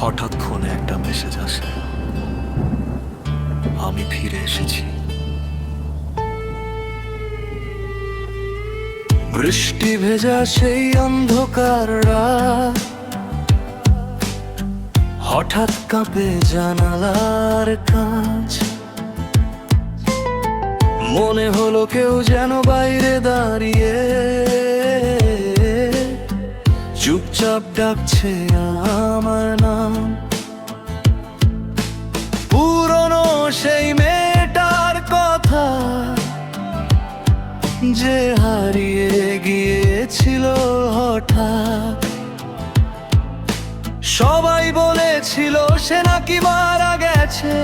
হঠাৎ ফোনে একটা মেসেজ আসে, আমি ফিরে এসেছি। বৃষ্টি ভেজা সেই অন্ধকার রাত, হঠাৎ কাঁপে জানালার কাঁচ। মনে হলো কেউ যেন বাইরে দাঁড়িয়ে চুপচাপ ডাকছে আমার নাম। পুরনো সেই মেয়েটার কথা, যে হারিয়ে গিয়েছিল হঠাৎ। সবাই বলেছিল সে নাকি মারা গেছে,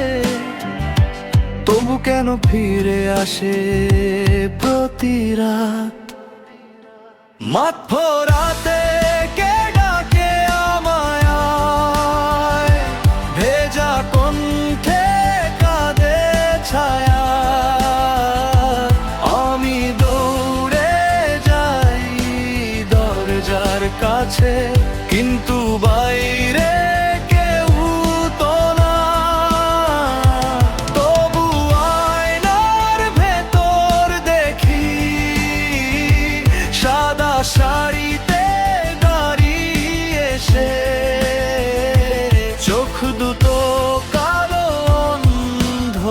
তবু কেন ফিরে আসে প্রতি রাত। মাঝরাতে কে ডাকে আমায়, ভেজা কণ্ঠে কাঁদে ছায়া। আমি দৌড়ে যাই দরজার কাছে, কিন্তু বাইরে কেউ তো না। তবু আয়নার ভেতর দেখি সাদা শাড়িতে দাঁড়িয়ে সে, চোখ দুটো কালো অন্ধকার,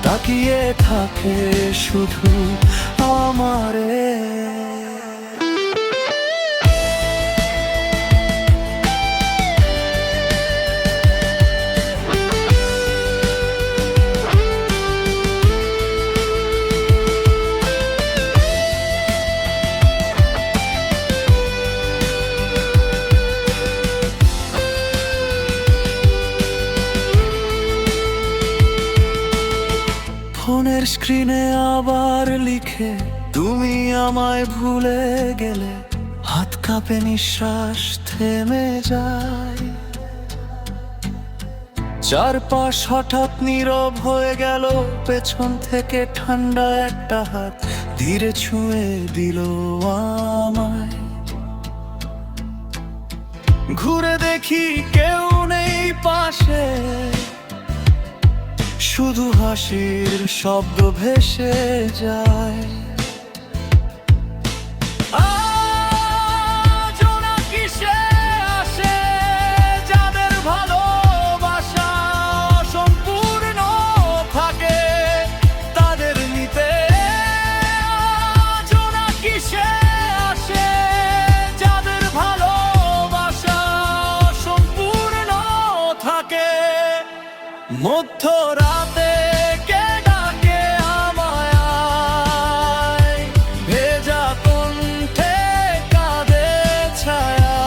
তাকিয়ে থাকে শুধু আমারে। ফোনের স্ক্রিনে আবার লিখে, তুমি আমায় ভুলে গেলে। হাত কাঁপে, নিঃশ্বাস থেমে যায়, চারপাশ হঠাৎ নীরব হয়ে গেল। পেছন থেকে ঠান্ডা একটা হাত ধীরে ছুঁয়ে দিল আমায়। ঘুরে দেখি কেউ নেই পাশে, শুধু হাসির শব্দ ভেসে যায়। আজও নাকি সে আসে, যাদের ভালোবাসা সম্পূর্ণ থাকে তাদের নিতে। আজও নাকি সে আসে, যাদের ভালোবাসা সম্পূর্ণ থাকে। মধ্যরাতে কে ডাকে আমায়, ভেজা কণ্ঠে কাঁদে ছায়া।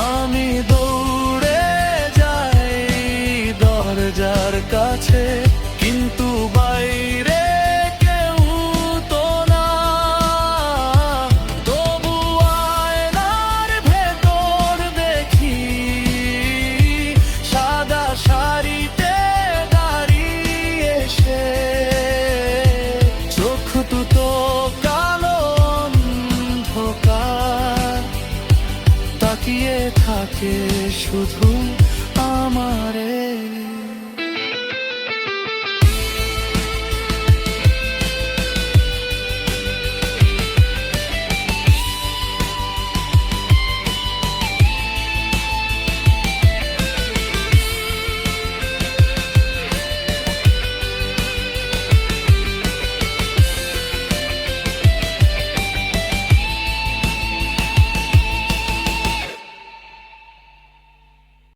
আমি দৌড়ে যাই দরজার কাছে, কিন্তু বাইরে কেউ তো না। তবু আয়নার ভেতর দেখি সাদা শাড়িতে দাঁড়িয়ে সে, চোখ দুটো কালো অন্ধকার, তাকিয়ে থাকে শুধু আমারে।